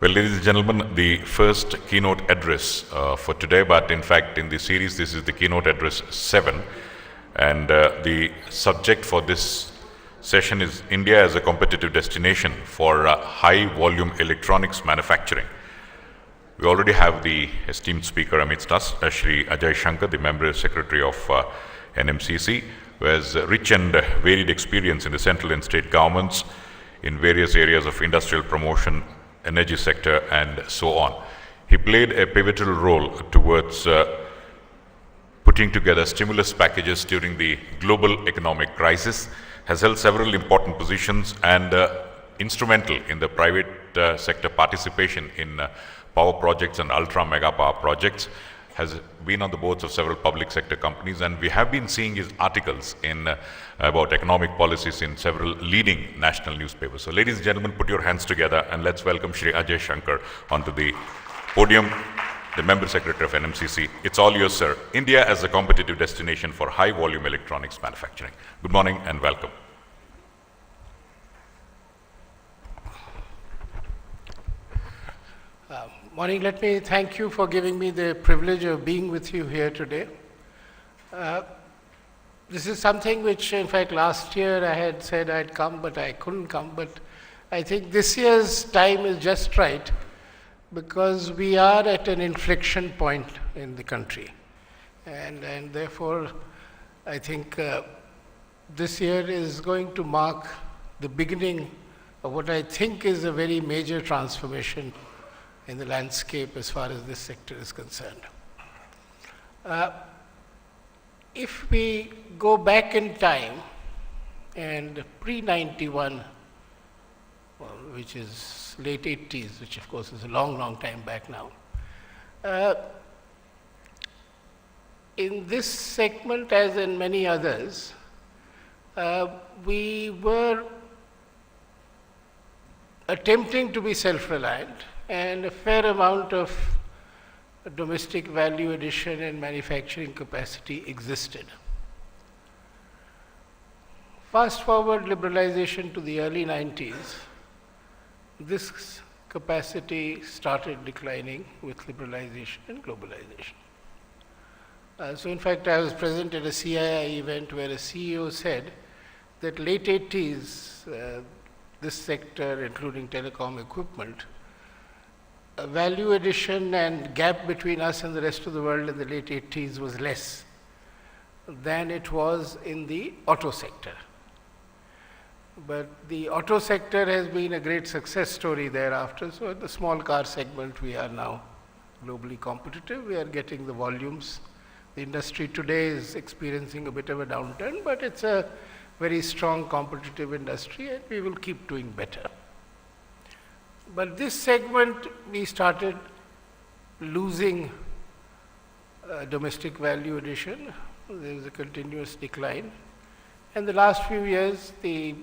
Well, ladies and gentlemen, the first keynote address for today, but in fact in the series this is the keynote address 7, and the subject for this session is India as a competitive destination for high volume electronics manufacturing. We already have the esteemed speaker amidst us, Shri Ajay Shankar, the Member Secretary of NMCC, who has rich and varied experience in the central and state governments in various areas of industrial promotion, energy sector, and so on. He played a pivotal role towards putting together stimulus packages during the global economic crisis, has held several important positions, and instrumental in the private sector participation in power projects and ultra mega power projects, has been on the boards of several public sector companies, and we have been seeing his articles in about economic policies in several leading national newspapers. So ladies and gentlemen, put your hands together and let's welcome Shri Ajay Shankar onto the podium, the Member Secretary of NMCC. It's all yours, sir. India as a competitive destination for high volume electronics manufacturing. Good morning and welcome. Morning. Let me thank you for giving me the privilege of being with you here today. This is something which, in fact, last year I had said I'd come, but I couldn't come. But I think this year's time is just right because we are at an inflection point in the country. And therefore, I think this year is going to mark the beginning of what I think is a very major transformation in the landscape as far as this sector is concerned. If we go back in time and pre-91, which is late 80s, which of course is a long, long time back now, in this segment, as in many others, we were attempting to be self-reliant, and a fair amount of domestic value addition and manufacturing capacity existed. Fast forward liberalization to the early 90s, this capacity started declining with liberalization and globalization. So in fact, I was present at a CII event where a CEO said that late 80s, this sector, including telecom equipment, value addition and gap between us and the rest of the world in the late 80s was less than it was in the auto sector. But the auto sector has been a great success story thereafter. So in the small car segment, we are now globally competitive. We are getting the volumes. The industry today is experiencing a bit of a downturn, but it's a very strong competitive industry and we will keep doing better. But this segment, we started losing domestic value addition. There was a continuous decline. And the last few years, the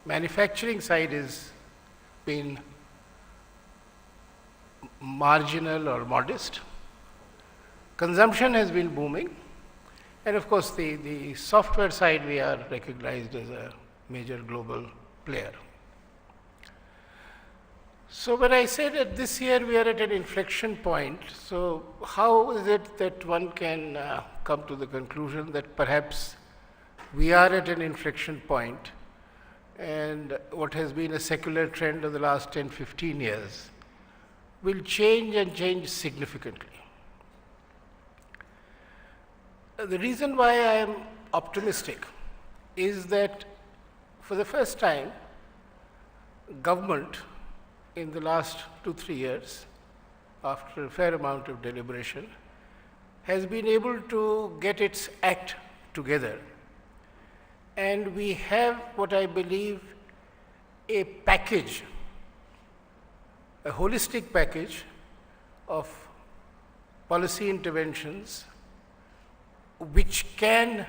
manufacturing side has been marginal or modest. Consumption has been booming. And of course, the software side, we are recognized as a major global player. So when I said that this year we are at an inflection point, so how is it that one can come to the conclusion that perhaps we are at an inflection point and what has been a secular trend of the last 10, 15 years will change and change significantly? The reason why I am optimistic is that for the first time, government in the last 2-3 years, after a fair amount of deliberation, has been able to get its act together. And we have what I believe a package, a holistic package of policy interventions which can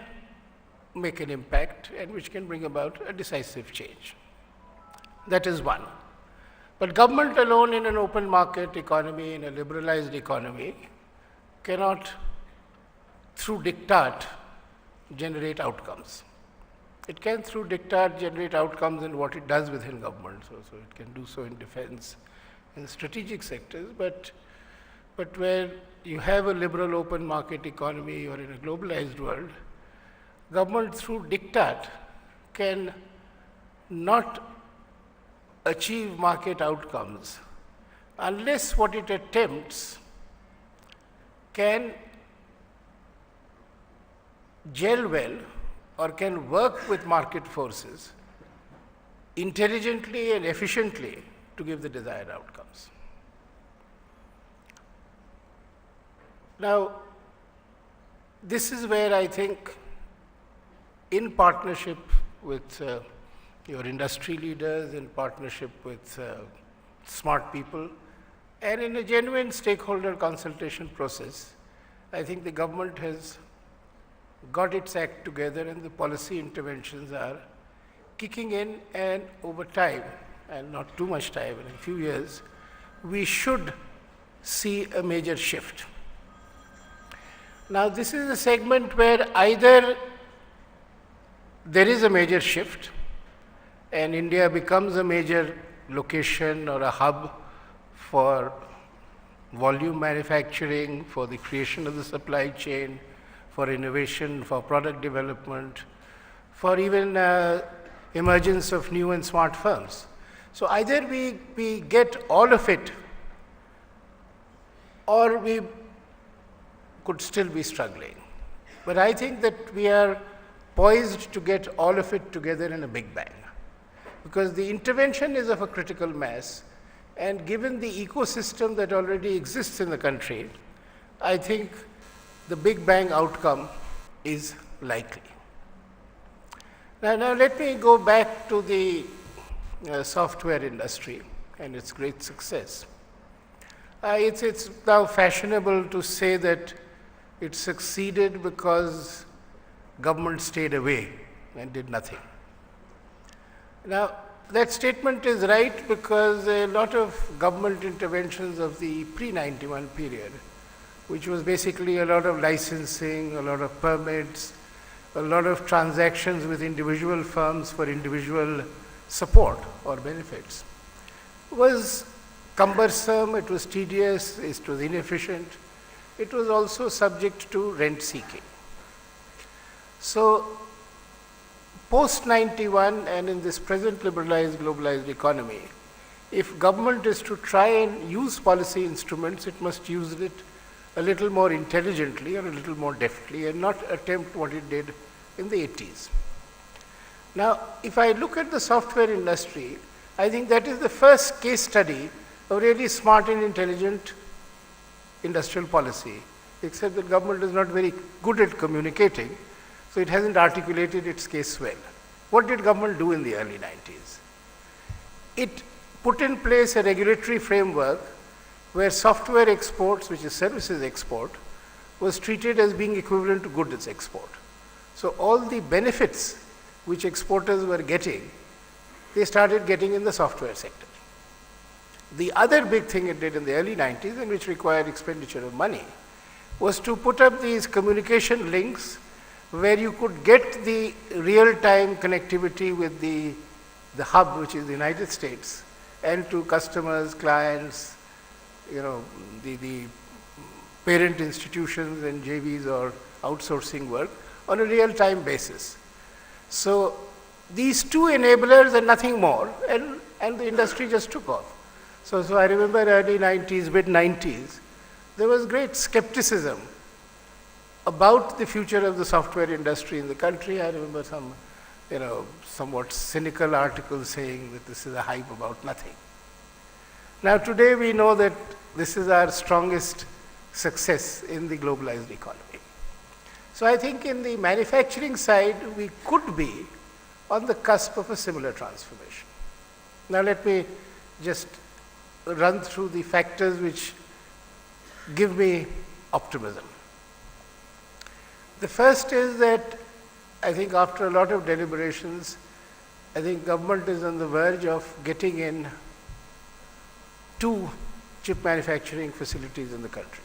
make an impact and which can bring about a decisive change. That is one. But government alone in an open market economy, in a liberalized economy, cannot, through diktat, generate outcomes. It can, through diktat, generate outcomes in what it does within government. So it can do so in defense, in strategic sectors, but where you have a liberal open market economy or in a globalized world, government through diktat can not achieve market outcomes unless what it attempts can gel well or can work with market forces intelligently and efficiently to give the desired outcomes. Now, this is where I think, in partnership with your industry leaders, in partnership with smart people, and in a genuine stakeholder consultation process, I think the government has got its act together and the policy interventions are kicking in, and over time, and not too much time, in a few years, we should see a major shift. Now, this is a segment where either there is a major shift and India becomes a major location or a hub for volume manufacturing, for the creation of the supply chain, for innovation, for product development, for even emergence of new and smart firms. So either we get all of it, or we could still be struggling. But I think that we are poised to get all of it together in a big bang, because the intervention is of a critical mass, and given the ecosystem that already exists in the country, I think the big bang outcome is likely. Now let me go back to the software industry and its great success. It's now fashionable to say that it succeeded because government stayed away and did nothing. Now, that statement is right, because a lot of government interventions of the pre-91 period, which was basically a lot of licensing, a lot of permits, a lot of transactions with individual firms for individual support or benefits, was cumbersome, it was tedious, it was inefficient, it was also subject to rent seeking. So, post 91 and in this present liberalized, globalized economy, if government is to try and use policy instruments, it must use it a little more intelligently or a little more deftly, and not attempt what it did in the 80s. Now, if I look at the software industry, I think that is the first case study of really smart and intelligent industrial policy, except that government is not very good at communicating, so it hasn't articulated its case well. What did government do in the early 90s? It put in place a regulatory framework where software exports, which is services export, was treated as being equivalent to goods export. So all the benefits which exporters were getting, they started getting in the software sector. The other big thing it did in the early 90s, and which required expenditure of money, was to put up these communication links where you could get the real-time connectivity with the hub, which is the United States, and to customers, clients, the parent institutions and JVs or outsourcing work on a real-time basis. So these two enablers and nothing more, and the industry just took off. So I remember early 90s, mid-90s, there was great skepticism about the future of the software industry in the country. I remember some, somewhat cynical articles saying that this is a hype about nothing. Now today we know that this is our strongest success in the globalized economy. So I think in the manufacturing side, we could be on the cusp of a similar transformation. Now let me just run through the factors which give me optimism. The first is that I think after a lot of deliberations, I think government is on the verge of getting in 2 chip manufacturing facilities in the country.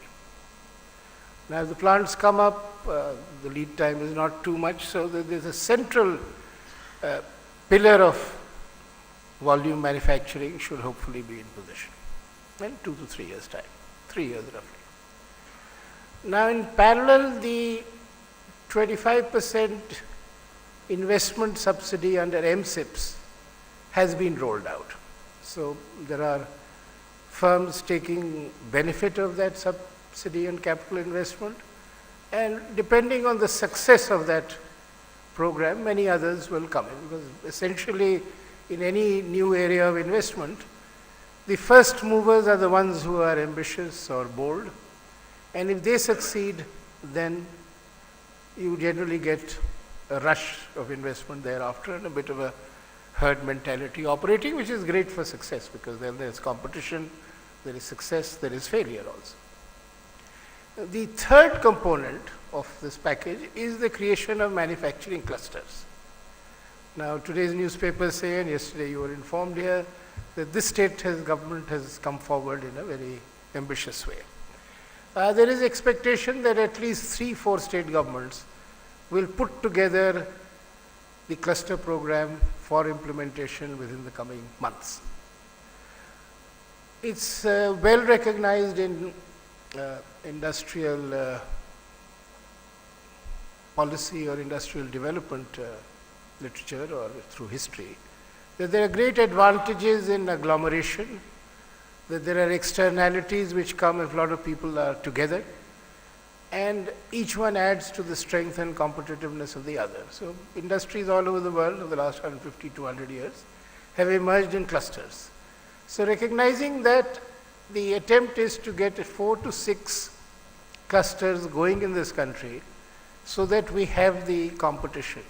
Now, as the plants come up, the lead time is not too much, so there's a central pillar of volume manufacturing should hopefully be in position. in 2 to 3 years' time, 3 years roughly. Now, in parallel, the 25% investment subsidy under MSIPS has been rolled out. So, there are firms taking benefit of that subsidy and capital investment, and depending on the success of that program, many others will come in, because essentially in any new area of investment, the first movers are the ones who are ambitious or bold, and if they succeed, then you generally get a rush of investment thereafter and a bit of a herd mentality operating, which is great for success, because then there is competition, there is success, there is failure also. The third component of this package is the creation of manufacturing clusters. Now, today's newspapers say, and yesterday you were informed here, that this government has come forward in a very ambitious way. There is expectation that at least 3-4 state governments will put together the cluster program for implementation within the coming months. It's well recognized in industrial policy or industrial development literature or through history, that there are great advantages in agglomeration, that there are externalities which come if a lot of people are together, and each one adds to the strength and competitiveness of the other. So, industries all over the world over the last 150, 200 years have emerged in clusters. So, recognizing that the attempt is to get 4 to 6 clusters going in this country, so that we have the competition